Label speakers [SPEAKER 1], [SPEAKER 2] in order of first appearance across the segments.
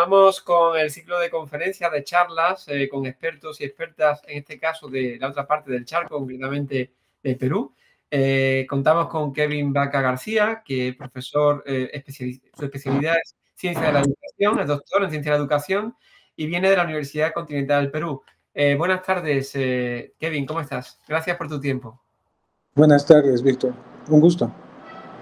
[SPEAKER 1] Continuamos con el ciclo de conferencias, de charlas con expertos y expertas, en este caso de la otra parte del charco, concretamente de Perú. Contamos con Kevin Vaca García, que es profesor, su especialidad es Ciencia de la Educación, es doctor en Ciencia de la Educación y viene de la Universidad Continental del Perú. Buenas tardes, Kevin, ¿cómo estás? Gracias por tu tiempo.
[SPEAKER 2] Buenas tardes, Víctor. Un gusto.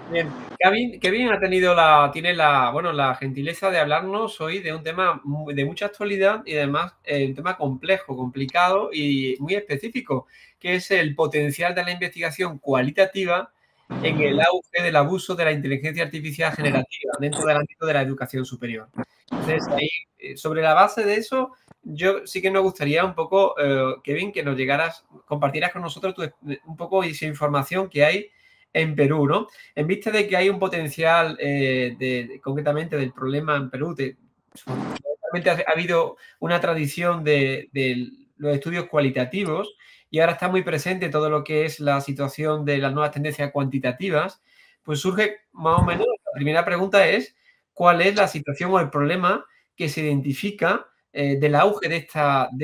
[SPEAKER 1] Bien, Kevin tiene la gentileza de hablarnos hoy de un tema de mucha actualidad y además un tema complejo, complicado y muy específico, que es el potencial de la investigación cualitativa en el auge del abuso de la inteligencia artificial generativa dentro del ámbito de la educación superior. Entonces, ahí, sobre la base de eso, yo sí que nos gustaría un poco, Kevin, que compartieras con nosotros un poco esa información que hay en Perú, ¿no? En vista de que hay un potencial, concretamente del problema en Perú, ha habido una tradición de los estudios cualitativos y ahora está muy presente todo lo que es la situación de las nuevas tendencias cuantitativas, pues surge más o menos, la primera pregunta es, ¿cuál es la situación o el problema que se identifica del auge de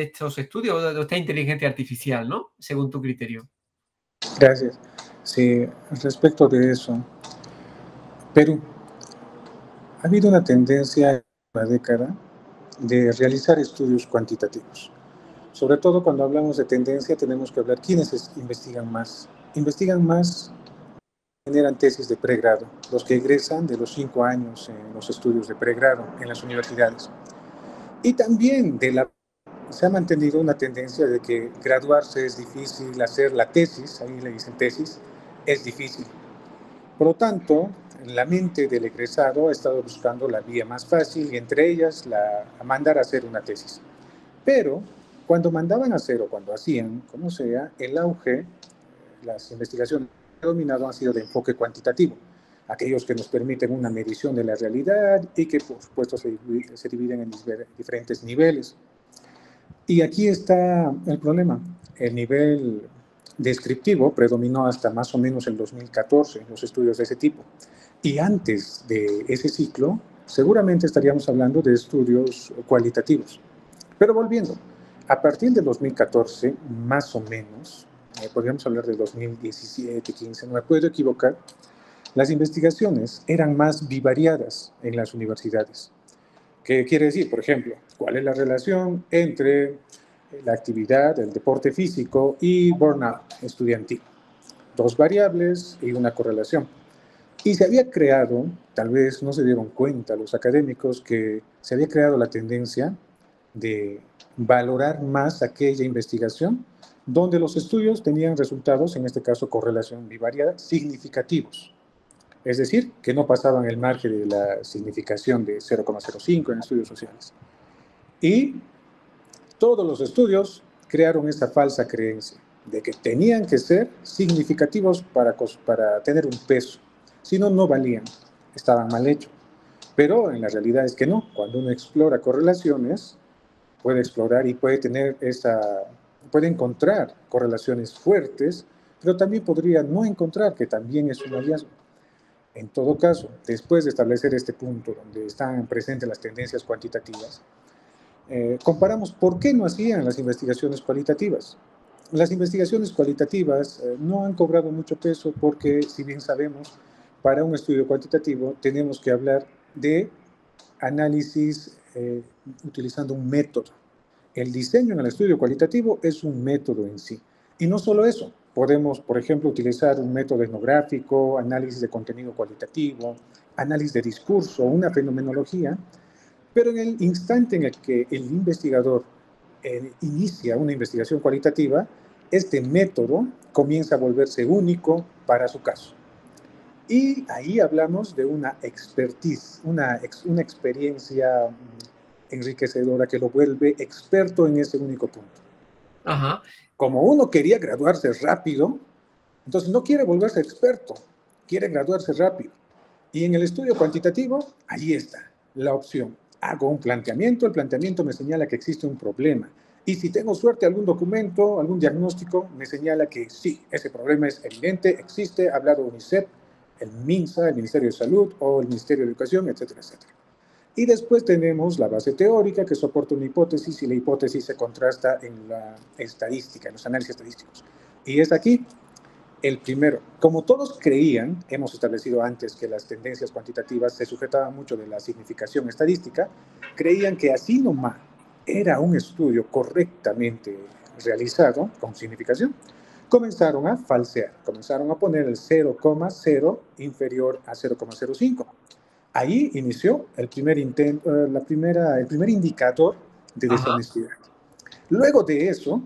[SPEAKER 1] estos estudios, de esta inteligencia artificial, ¿no? Según tu criterio.
[SPEAKER 2] Gracias. Sí, respecto de eso, Perú, ha habido una tendencia en la década de realizar estudios cuantitativos. Sobre todo cuando hablamos de tendencia tenemos que hablar quiénes investigan más. Investigan más, generan tesis de pregrado, los que egresan de los 5 años en los estudios de pregrado en las universidades. Y también se ha mantenido una tendencia de que graduarse es difícil, hacer la tesis, ahí le dicen tesis, es difícil. Por lo tanto, la mente del egresado ha estado buscando la vía más fácil y entre ellas mandar a hacer una tesis. Pero cuando mandaban a hacer o cuando hacían, como sea, el auge, las investigaciones que han dominado han sido de enfoque cuantitativo, aquellos que nos permiten una medición de la realidad y que por supuesto se dividen en diferentes niveles. Y aquí está el problema. El nivel descriptivo predominó hasta más o menos el 2014, los estudios de ese tipo. Y antes de ese ciclo, seguramente estaríamos hablando de estudios cualitativos. Pero volviendo, a partir del 2014, más o menos, podríamos hablar del 2017, 15, no me puedo equivocar, las investigaciones eran más bivariadas en las universidades. ¿Qué quiere decir? Por ejemplo, ¿cuál es la relación entre la actividad, el deporte físico y burnout estudiantil? Dos variables y una correlación. Y se había creado, tal vez no se dieron cuenta los académicos, que se había creado la tendencia de valorar más aquella investigación donde los estudios tenían resultados, en este caso correlación bivariada, significativos. Es decir, que no pasaban el margen de la significación de 0,05 en estudios sociales. Y todos los estudios crearon esa falsa creencia de que tenían que ser significativos para tener un peso. Si no, no valían, estaban mal hechos. Pero en la realidad es que no. Cuando uno explora correlaciones, puede explorar y puede encontrar correlaciones fuertes, pero también podría no encontrar, que también es un hallazgo. En todo caso, después de establecer este punto donde están presentes las tendencias cuantitativas, comparamos por qué no hacían las investigaciones cualitativas. Las investigaciones cualitativas no han cobrado mucho peso porque, si bien sabemos, para un estudio cuantitativo tenemos que hablar de análisis utilizando un método. El diseño en el estudio cualitativo es un método en sí. Y no solo eso, podemos, por ejemplo, utilizar un método etnográfico, análisis de contenido cualitativo, análisis de discurso, una fenomenología, pero en el instante en el que el investigador inicia una investigación cualitativa, este método comienza a volverse único para su caso. Y ahí hablamos de una expertise, una experiencia enriquecedora que lo vuelve experto en ese único punto.
[SPEAKER 1] Ajá.
[SPEAKER 2] Como uno quería graduarse rápido, entonces no quiere volverse experto, quiere graduarse rápido. Y en el estudio cuantitativo, ahí está la opción. Hago un planteamiento, el planteamiento me señala que existe un problema. Y si tengo suerte, algún documento, algún diagnóstico me señala que sí, ese problema es evidente, existe, ha hablado UNICEF, el MINSA, el Ministerio de Salud o el Ministerio de Educación, etcétera, etcétera. Y después tenemos la base teórica que soporta una hipótesis y la hipótesis se contrasta en la estadística, en los análisis estadísticos. Y es aquí el primero. Como todos creían, hemos establecido antes que las tendencias cuantitativas se sujetaban mucho de la significación estadística, creían que así nomás era un estudio correctamente realizado con significación, comenzaron a falsear, comenzaron a poner el 0,0 inferior a 0,05. Ahí inició el primer intento, el primer indicador de deshonestidad. Luego de eso,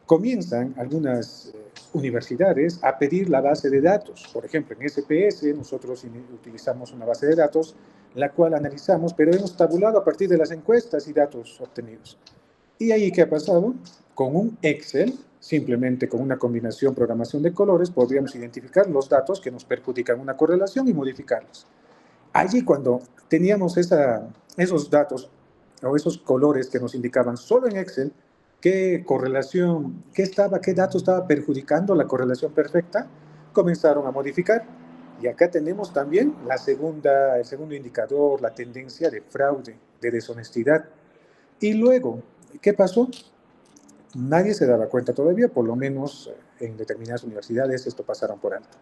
[SPEAKER 2] comienzan algunas universidades a pedir la base de datos. Por ejemplo, en SPS nosotros utilizamos una base de datos, la cual analizamos, pero hemos tabulado a partir de las encuestas y datos obtenidos. ¿Y ahí qué ha pasado? Con un Excel, simplemente con una combinación programación de colores, podríamos identificar los datos que nos perjudican una correlación y modificarlos. Allí cuando teníamos esos datos o esos colores que nos indicaban solo en Excel qué correlación, qué dato estaba perjudicando la correlación perfecta, comenzaron a modificar. Y acá tenemos también el segundo indicador, la tendencia de fraude, de deshonestidad. Y luego, ¿qué pasó? Nadie se daba cuenta todavía, por lo menos en determinadas universidades esto pasaron por alto.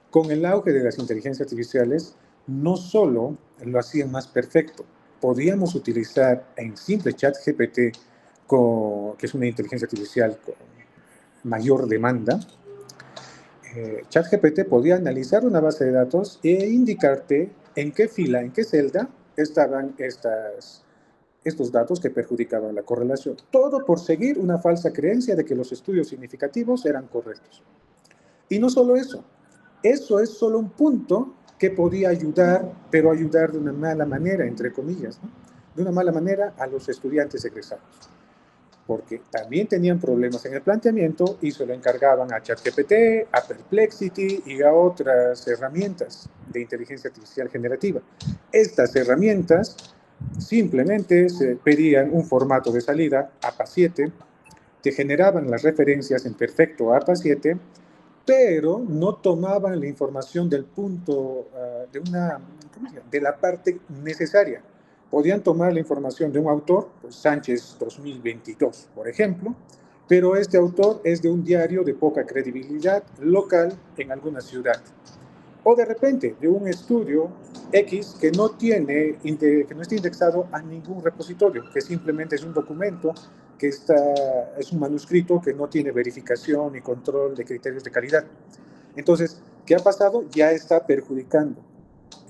[SPEAKER 2] Con el auge de las inteligencias artificiales, no solo lo hacían más perfecto, podíamos utilizar en simple ChatGPT, que es una inteligencia artificial con mayor demanda, ChatGPT podía analizar una base de datos e indicarte en qué fila, en qué celda estaban estos datos que perjudicaban la correlación. Todo por seguir una falsa creencia de que los estudios significativos eran correctos. Y no solo eso es solo un punto que podía ayudar, pero ayudar de una mala manera, entre comillas, ¿no? De una mala manera a los estudiantes egresados. Porque también tenían problemas en el planteamiento y se lo encargaban a ChatGPT, a Perplexity y a otras herramientas de inteligencia artificial generativa. Estas herramientas simplemente se pedían un formato de salida APA7, te generaban las referencias en perfecto APA7, pero no tomaban la información del punto, de la parte necesaria. Podían tomar la información de un autor, pues Sánchez 2022, por ejemplo, pero este autor es de un diario de poca credibilidad local en alguna ciudad. O de repente de un estudio X que no está indexado a ningún repositorio, que simplemente es un documento es un manuscrito que no tiene verificación ni control de criterios de calidad. Entonces, ¿qué ha pasado? Ya está perjudicando.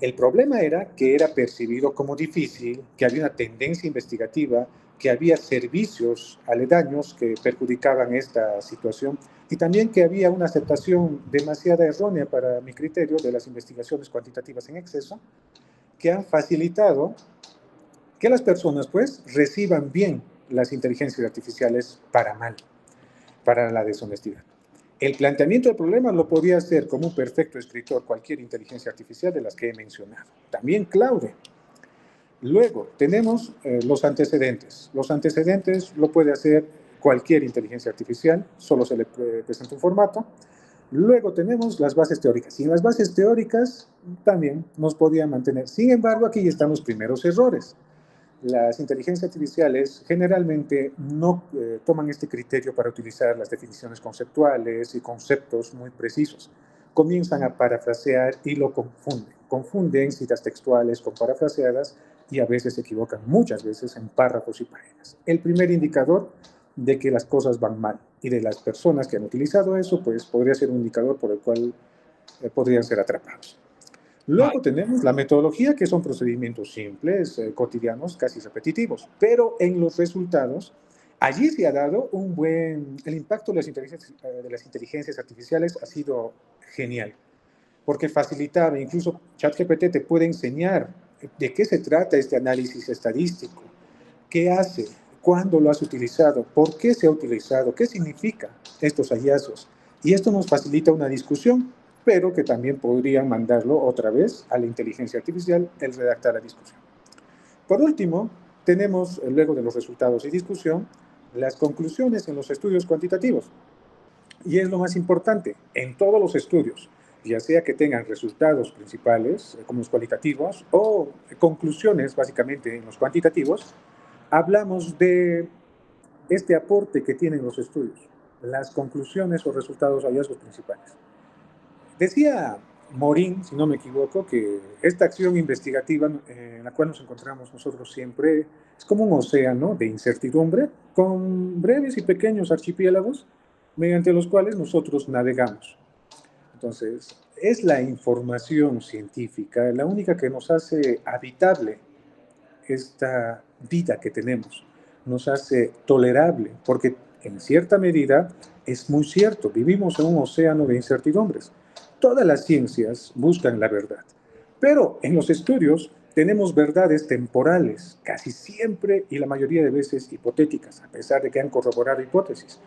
[SPEAKER 2] El problema era que era percibido como difícil, que había una tendencia investigativa, que había servicios aledaños que perjudicaban esta situación y también que había una aceptación demasiado errónea para mi criterio de las investigaciones cuantitativas en exceso, que han facilitado que las personas pues reciban bien las inteligencias artificiales para mal, para la deshonestidad. El planteamiento del problema lo podía hacer como un perfecto escritor cualquier inteligencia artificial de las que he mencionado. También Claude. Luego tenemos los antecedentes. Los antecedentes lo puede hacer cualquier inteligencia artificial, solo se le presenta un formato. Luego tenemos las bases teóricas. Y en las bases teóricas también nos podían mantener. Sin embargo, aquí están los primeros errores. Las inteligencias artificiales generalmente no toman este criterio para utilizar las definiciones conceptuales y conceptos muy precisos. Comienzan a parafrasear y lo confunden. Confunden citas textuales con parafraseadas y a veces se equivocan, muchas veces, en párrafos y páginas. El primer indicador de que las cosas van mal y de las personas que han utilizado eso, pues podría ser un indicador por el cual podrían ser atrapados. Luego tenemos la metodología, que son procedimientos simples, cotidianos, casi repetitivos, pero en los resultados, allí se ha dado el impacto de las inteligencias artificiales ha sido genial, porque facilitaba, incluso ChatGPT te puede enseñar de qué se trata este análisis estadístico, qué hace, cuándo lo has utilizado, por qué se ha utilizado, qué significa estos hallazgos. Y esto nos facilita una discusión, pero que también podrían mandarlo otra vez a la inteligencia artificial el redactar la discusión. Por último, tenemos, luego de los resultados y discusión, las conclusiones en los estudios cuantitativos. Y es lo más importante, en todos los estudios, ya sea que tengan resultados principales, como los cualitativos, o conclusiones, básicamente, en los cuantitativos, hablamos de este aporte que tienen los estudios, las conclusiones o resultados o hallazgos principales. Decía Morin, si no me equivoco, que esta acción investigativa en la cual nos encontramos nosotros siempre es como un océano de incertidumbre con breves y pequeños archipiélagos mediante los cuales nosotros navegamos. Entonces, es la información científica la única que nos hace habitable esta vida que tenemos, nos hace tolerable, porque en cierta medida es muy cierto, vivimos en un océano de incertidumbres. Todas las ciencias buscan la verdad, pero en los estudios tenemos verdades temporales, casi siempre y la mayoría de veces hipotéticas, a pesar de que han corroborado hipótesis.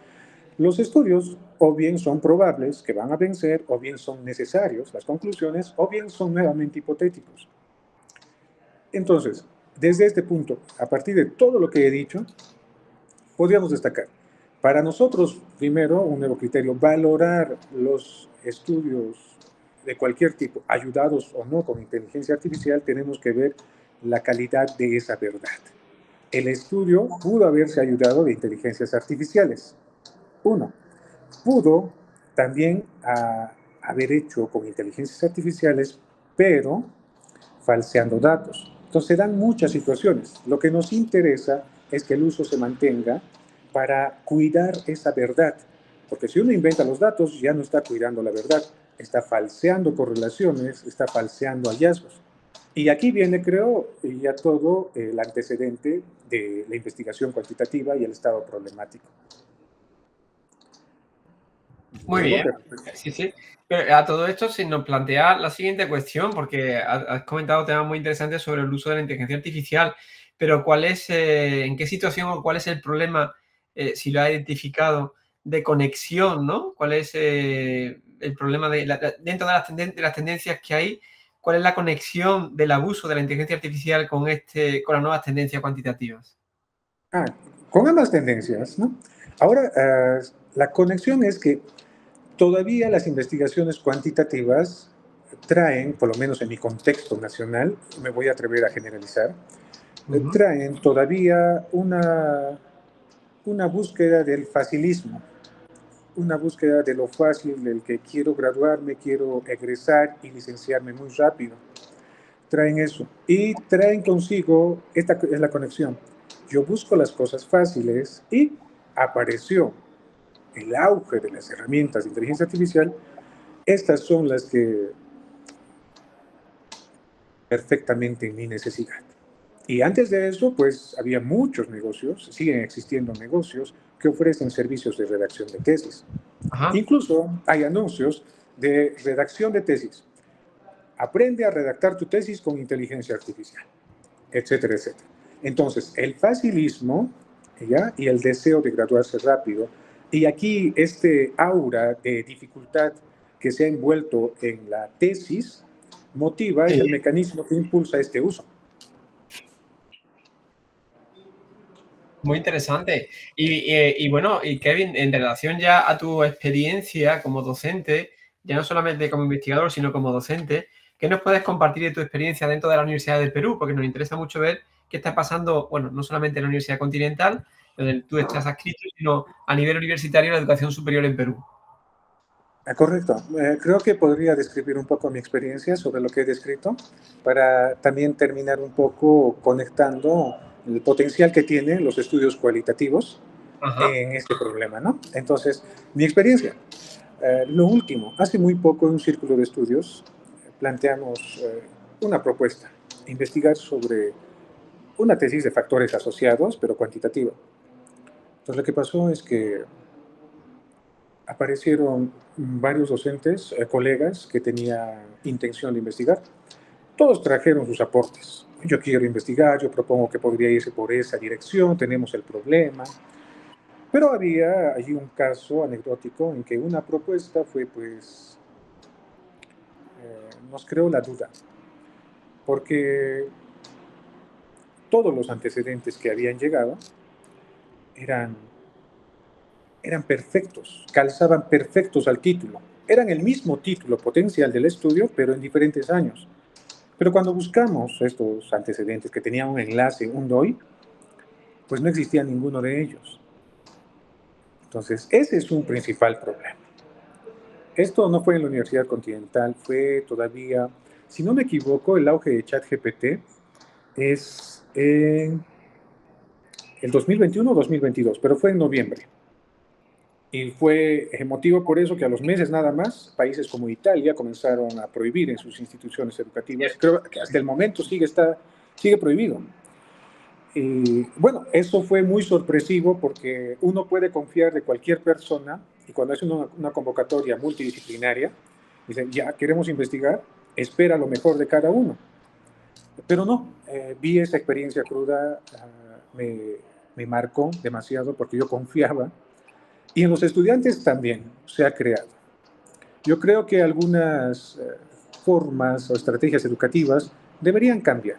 [SPEAKER 2] Los estudios o bien son probables, que van a vencer, o bien son necesarios, las conclusiones, o bien son nuevamente hipotéticos. Entonces, desde este punto, a partir de todo lo que he dicho, podríamos destacar, para nosotros, primero, un nuevo criterio, valorar los estudios de cualquier tipo, ayudados o no con inteligencia artificial, tenemos que ver la calidad de esa verdad. El estudio pudo haberse ayudado de inteligencias artificiales. Uno, pudo también haber hecho con inteligencias artificiales, pero falseando datos. Entonces se dan muchas situaciones. Lo que nos interesa es que el uso se mantenga para cuidar esa verdad. Porque si uno inventa los datos, ya no está cuidando la verdad, está falseando correlaciones, está falseando hallazgos. Y aquí viene, creo, ya todo el antecedente de la investigación cuantitativa y el estado problemático.
[SPEAKER 1] Muy bien, sí, sí. Pero a todo esto se nos plantea la siguiente cuestión, porque has comentado temas muy interesantes sobre el uso de la inteligencia artificial, pero ¿cuál es, en qué situación o cuál es el problema, si lo ha identificado, de conexión, ¿no? ¿Cuál es el problema dentro de las tendencias que hay? ¿Cuál es la conexión del abuso de la inteligencia artificial con las nuevas tendencias cuantitativas?
[SPEAKER 2] Con ambas tendencias, ¿no? Ahora, la conexión es que todavía las investigaciones cuantitativas traen, por lo menos en mi contexto nacional, me voy a atrever a generalizar, traen todavía una búsqueda del facilismo, una búsqueda de lo fácil, del que quiero graduarme, quiero egresar y licenciarme muy rápido. Traen eso. Y traen consigo, esta es la conexión. Yo busco las cosas fáciles y apareció el auge de las herramientas de inteligencia artificial. Estas son las que perfectamente en mi necesidad. Y antes de eso, pues había muchos negocios, siguen existiendo negocios que ofrecen servicios de redacción de tesis.
[SPEAKER 1] Ajá.
[SPEAKER 2] Incluso hay anuncios de redacción de tesis. Aprende a redactar tu tesis con inteligencia artificial, etcétera, etcétera. Entonces, el facilismo, ¿ya? Y el deseo de graduarse rápido, y aquí este aura de dificultad que se ha envuelto en la tesis, motiva, es el mecanismo que impulsa este uso.
[SPEAKER 1] Muy interesante. Y bueno, y Kevin, en relación ya a tu experiencia como docente, ya no solamente como investigador, sino como docente, ¿qué nos puedes compartir de tu experiencia dentro de la Universidad del Perú? Porque nos interesa mucho ver qué está pasando, bueno, no solamente en la Universidad Continental, donde tú estás adscrito, sino a nivel universitario en la educación superior en Perú.
[SPEAKER 2] Correcto. Creo que podría describir un poco mi experiencia sobre lo que he descrito para también terminar un poco conectando el potencial que tienen los estudios cualitativos
[SPEAKER 1] Ajá.
[SPEAKER 2] en este problema, ¿no? Entonces, mi experiencia. Lo último, hace muy poco en un círculo de estudios planteamos una propuesta, investigar sobre una tesis de factores asociados, pero cuantitativa. Entonces, lo que pasó es que aparecieron varios docentes, colegas que tenían intención de investigar. Todos trajeron sus aportes. Yo quiero investigar, yo propongo que podría irse por esa dirección, tenemos el problema. Pero había allí un caso anecdótico en que una propuesta fue, pues, nos creó la duda, porque todos los antecedentes que habían llegado eran perfectos, calzaban perfectos al título. eran el mismo título potencial del estudio, pero en diferentes años. Pero cuando buscamos estos antecedentes que tenían un enlace, un DOI, pues no existía ninguno de ellos. Entonces, ese es un principal problema. Esto no fue en la Universidad Continental, fue todavía, si no me equivoco, el auge de ChatGPT es en el 2021 o 2022, pero fue en noviembre. Y fue motivo por eso que a los meses nada más, países como Italia comenzaron a prohibir en sus instituciones educativas. Creo que hasta el momento sigue prohibido. Y bueno, eso fue muy sorpresivo porque uno puede confiar de cualquier persona y cuando es una convocatoria multidisciplinaria, dicen, ya queremos investigar, espera lo mejor de cada uno. Pero no, vi esa experiencia cruda, me marcó demasiado porque yo confiaba y en los estudiantes también se ha creado. Yo creo que algunas formas o estrategias educativas deberían cambiar.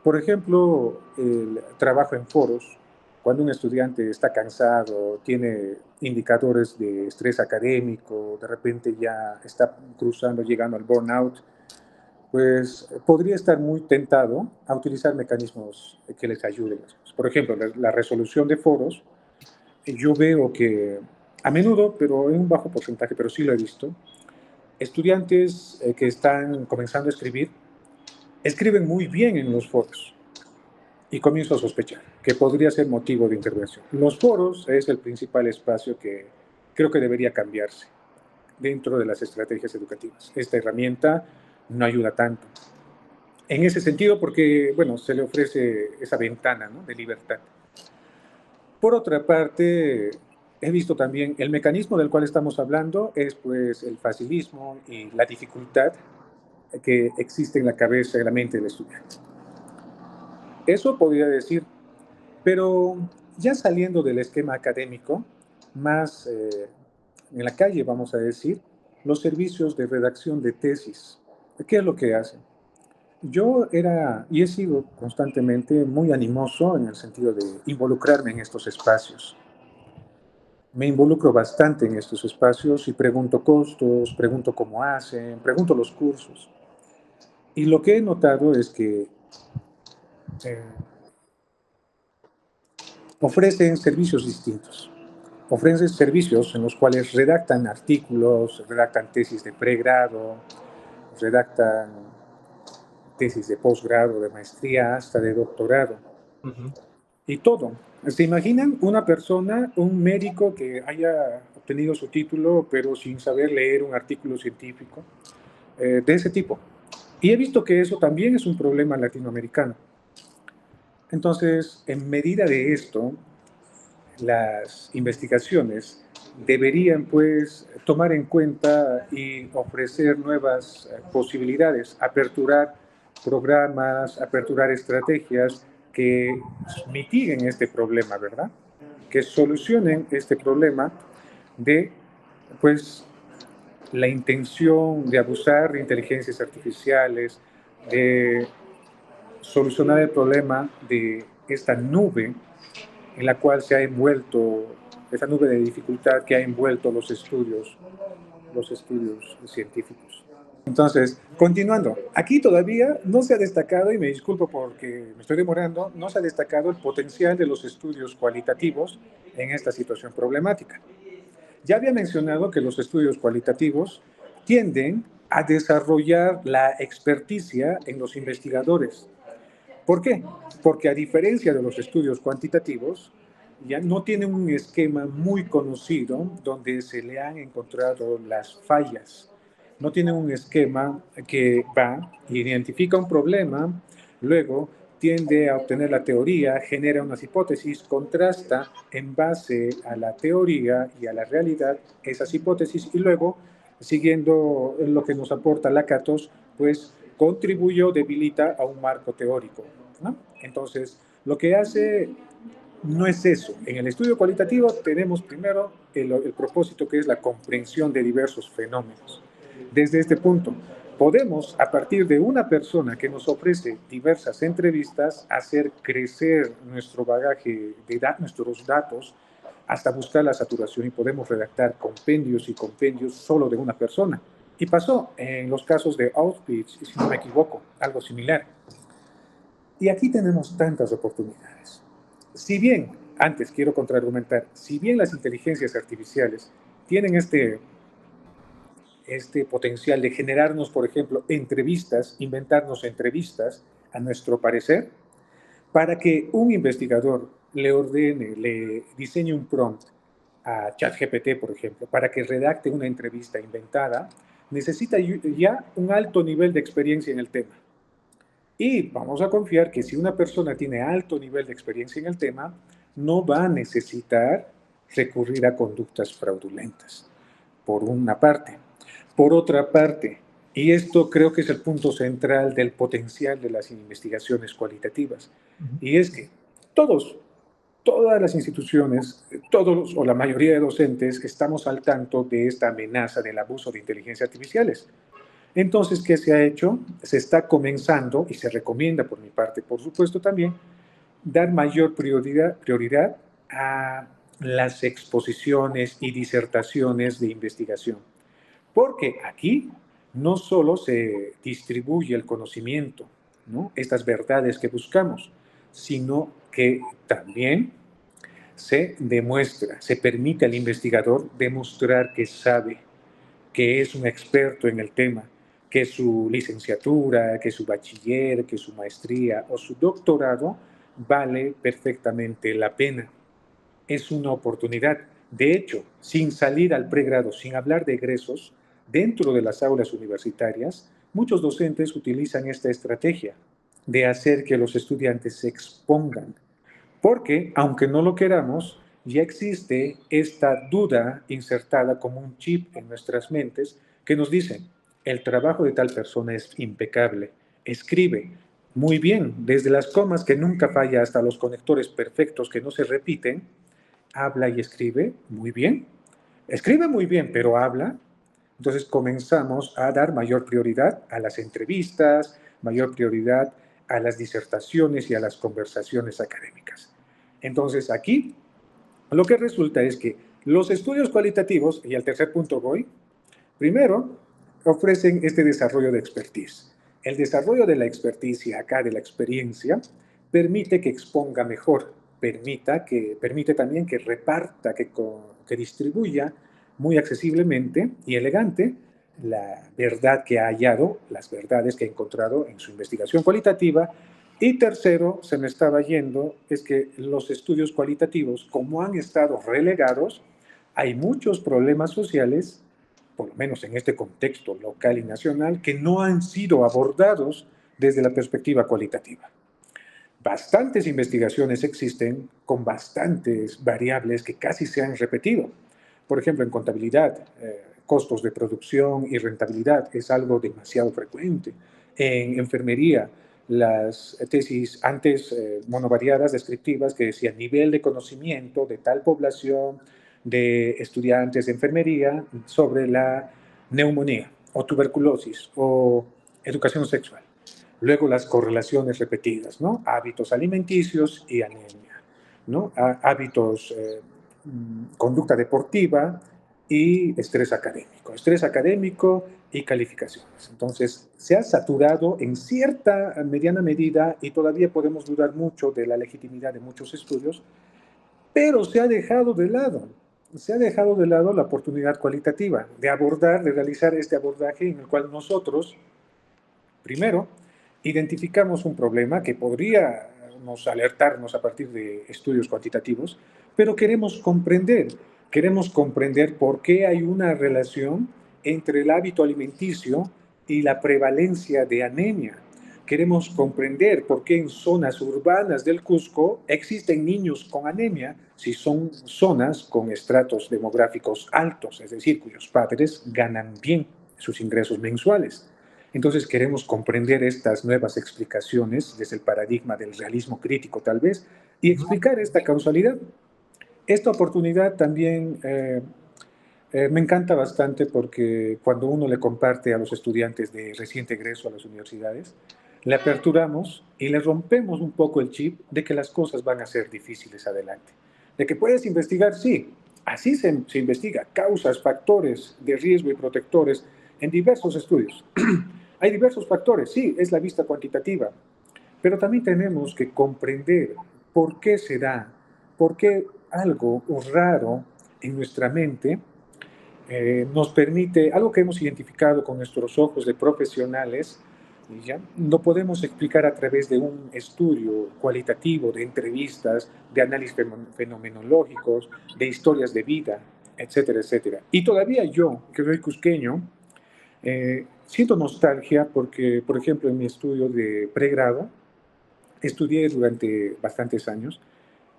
[SPEAKER 2] Por ejemplo, el trabajo en foros. Cuando un estudiante está cansado, tiene indicadores de estrés académico, de repente ya está llegando al burnout, pues podría estar muy tentado a utilizar mecanismos que les ayuden. Por ejemplo, la resolución de foros. Yo veo que a menudo, pero en un bajo porcentaje, pero sí lo he visto, estudiantes que están comenzando a escribir, escriben muy bien en los foros y comienzo a sospechar que podría ser motivo de intervención. Los foros es el principal espacio que creo que debería cambiarse dentro de las estrategias educativas. Esta herramienta no ayuda tanto. En ese sentido, porque, bueno, se le ofrece esa ventana, ¿no?, de libertad. Por otra parte, he visto también el mecanismo del cual estamos hablando es pues el facilismo y la dificultad que existe en la cabeza y en la mente del estudiante. Eso podría decir, pero ya saliendo del esquema académico, más en la calle, vamos a decir, los servicios de redacción de tesis. ¿Qué es lo que hacen? Yo era y he sido constantemente muy animoso en el sentido de involucrarme en estos espacios. Me involucro bastante en estos espacios y pregunto costos, pregunto cómo hacen, pregunto los cursos. Y lo que he notado es que eh, ofrecen servicios distintos. Ofrecen servicios en los cuales redactan artículos, redactan tesis de pregrado, redactan tesis de posgrado, de maestría, hasta de doctorado. Y todo. ¿Se imaginan una persona, un médico que haya obtenido su título, pero sin saber leer un artículo científico de ese tipo? Y he visto que eso también es un problema latinoamericano. Entonces, en medida de esto, las investigaciones deberían pues tomar en cuenta y ofrecer nuevas posibilidades, aperturar programas, aperturar estrategias que mitiguen este problema, ¿verdad? Que solucionen este problema de pues la intención de abusar de inteligencias artificiales, de solucionar el problema de esta nube en la cual se ha envuelto, esa nube de dificultad que ha envuelto los estudios científicos. Entonces, continuando, aquí todavía no se ha destacado, y me disculpo porque me estoy demorando, no se ha destacado el potencial de los estudios cualitativos en esta situación problemática. Ya había mencionado que los estudios cualitativos tienden a desarrollar la experticia en los investigadores. ¿Por qué? Porque a diferencia de los estudios cuantitativos, ya no tienen un esquema muy conocido donde se le han encontrado las fallas. No tienen un esquema que va, identifica un problema, luego tiende a obtener la teoría, genera unas hipótesis, contrasta en base a la teoría y a la realidad esas hipótesis y luego, siguiendo lo que nos aporta Lakatos, pues contribuye o debilita a un marco teórico, ¿no? Entonces, lo que hace no es eso. En el estudio cualitativo tenemos primero el propósito que es la comprensión de diversos fenómenos. Desde este punto, podemos, a partir de una persona que nos ofrece diversas entrevistas, hacer crecer nuestro bagaje de nuestros datos hasta buscar la saturación y podemos redactar compendios y compendios solo de una persona. Y pasó en los casos de Auschwitz, si no me equivoco, algo similar. Y aquí tenemos tantas oportunidades. Si bien, antes quiero contraargumentar, si bien las inteligencias artificiales tienen este potencial de generarnos, por ejemplo, entrevistas, inventarnos entrevistas, a nuestro parecer, para que un investigador le ordene, le diseñe un prompt a ChatGPT, por ejemplo, para que redacte una entrevista inventada, necesita ya un alto nivel de experiencia en el tema. Y vamos a confiar que si una persona tiene alto nivel de experiencia en el tema, no va a necesitar recurrir a conductas fraudulentas, por una parte. Por otra parte, y esto creo que es el punto central del potencial de las investigaciones cualitativas, y es que todas las instituciones, todos o la mayoría de docentes estamos al tanto de esta amenaza del abuso de inteligencias artificiales. Entonces, ¿qué se ha hecho? Se está comenzando, y se recomienda por mi parte, por supuesto también, dar mayor prioridad a las exposiciones y disertaciones de investigación. Porque aquí no solo se distribuye el conocimiento, ¿no? Estas verdades que buscamos, sino que también se demuestra, se permite al investigador demostrar que sabe, que es un experto en el tema, que su licenciatura, que su bachiller, que su maestría o su doctorado vale perfectamente la pena. Es una oportunidad. De hecho, sin salir al pregrado, sin hablar de egresos, dentro de las aulas universitarias, muchos docentes utilizan esta estrategia de hacer que los estudiantes se expongan. Porque, aunque no lo queramos, ya existe esta duda insertada como un chip en nuestras mentes que nos dicen, el trabajo de tal persona es impecable, escribe muy bien, desde las comas que nunca falla hasta los conectores perfectos que no se repiten, habla y escribe muy bien. Escribe muy bien, pero habla. Entonces comenzamos a dar mayor prioridad a las entrevistas, mayor prioridad a las disertaciones y a las conversaciones académicas. Entonces aquí lo que resulta es que los estudios cualitativos, y al tercer punto voy, primero ofrecen este desarrollo de expertise. El desarrollo de la expertise y acá de la experiencia permite que exponga mejor, permite también que reparta, que distribuya muy accesiblemente y elegante la verdad que ha hallado, las verdades que ha encontrado en su investigación cualitativa. Y tercero, se me estaba yendo, es que los estudios cualitativos, como han estado relegados, hay muchos problemas sociales, por lo menos en este contexto local y nacional, que no han sido abordados desde la perspectiva cualitativa. Bastantes investigaciones existen con bastantes variables que casi se han repetido. Por ejemplo, en contabilidad, costos de producción y rentabilidad es algo demasiado frecuente. En enfermería, las tesis antes monovariadas descriptivas que decían nivel de conocimiento de tal población de estudiantes de enfermería sobre la neumonía o tuberculosis o educación sexual. Luego las correlaciones repetidas, ¿no? Hábitos alimenticios y anemia, ¿no? Hábitos, conducta deportiva y estrés académico y calificaciones. Entonces, se ha saturado en cierta mediana medida y todavía podemos dudar mucho de la legitimidad de muchos estudios, pero se ha dejado de lado. Se ha dejado de lado la oportunidad cualitativa de abordar, de realizar este abordaje en el cual nosotros, primero, identificamos un problema que podríamos alertarnos a partir de estudios cuantitativos, pero queremos comprender por qué hay una relación entre el hábito alimenticio y la prevalencia de anemia. Queremos comprender por qué en zonas urbanas del Cusco existen niños con anemia si son zonas con estratos demográficos altos, es decir, cuyos padres ganan bien sus ingresos mensuales. Entonces queremos comprender estas nuevas explicaciones desde el paradigma del realismo crítico tal vez y explicar esta causalidad. Esta oportunidad también me encanta bastante porque cuando uno le comparte a los estudiantes de reciente egreso a las universidades, le aperturamos y le rompemos un poco el chip de que las cosas van a ser difíciles adelante. De que puedes investigar, sí, así se investiga, causas, factores de riesgo y protectores en diversos estudios. Hay diversos factores, sí, es la vista cuantitativa, pero también tenemos que comprender por qué se da, por qué algo raro en nuestra mente nos permite, algo que hemos identificado con nuestros ojos de profesionales, ¿ya? Lo podemos explicar a través de un estudio cualitativo, de entrevistas, de análisis fenomenológicos, de historias de vida, etcétera, etcétera. Y todavía yo, que soy cusqueño, siento nostalgia porque, por ejemplo, en mi estudio de pregrado, estudié durante bastantes años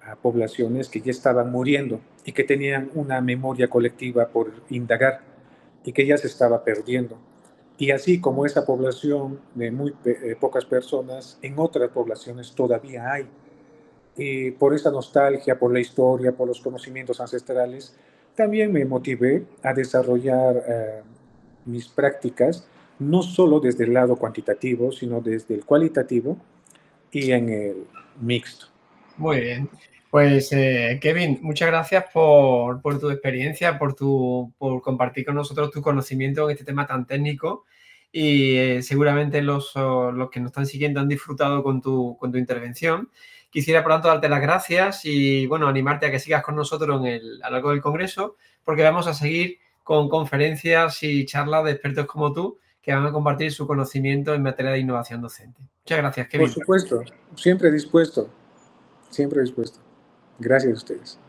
[SPEAKER 2] a poblaciones que ya estaban muriendo y que tenían una memoria colectiva por indagar y que ya se estaba perdiendo. Y así como esa población de muy pocas personas, en otras poblaciones todavía hay. Y por esa nostalgia, por la historia, por los conocimientos ancestrales, también me motivé a desarrollar mis prácticas, no solo desde el lado cuantitativo, sino desde el cualitativo y en el mixto.
[SPEAKER 1] Muy bien. Pues, Kevin, muchas gracias por tu experiencia, por compartir con nosotros tu conocimiento en este tema tan técnico y seguramente los que nos están siguiendo han disfrutado con tu intervención. Quisiera, por tanto, darte las gracias y, bueno, animarte a que sigas con nosotros a lo largo del Congreso, porque vamos a seguir con conferencias y charlas de expertos como tú que van a compartir su conocimiento en materia de innovación docente. Muchas gracias,
[SPEAKER 2] Por
[SPEAKER 1] Kevin.
[SPEAKER 2] supuesto, siempre dispuesto, siempre dispuesto. Gracias a ustedes.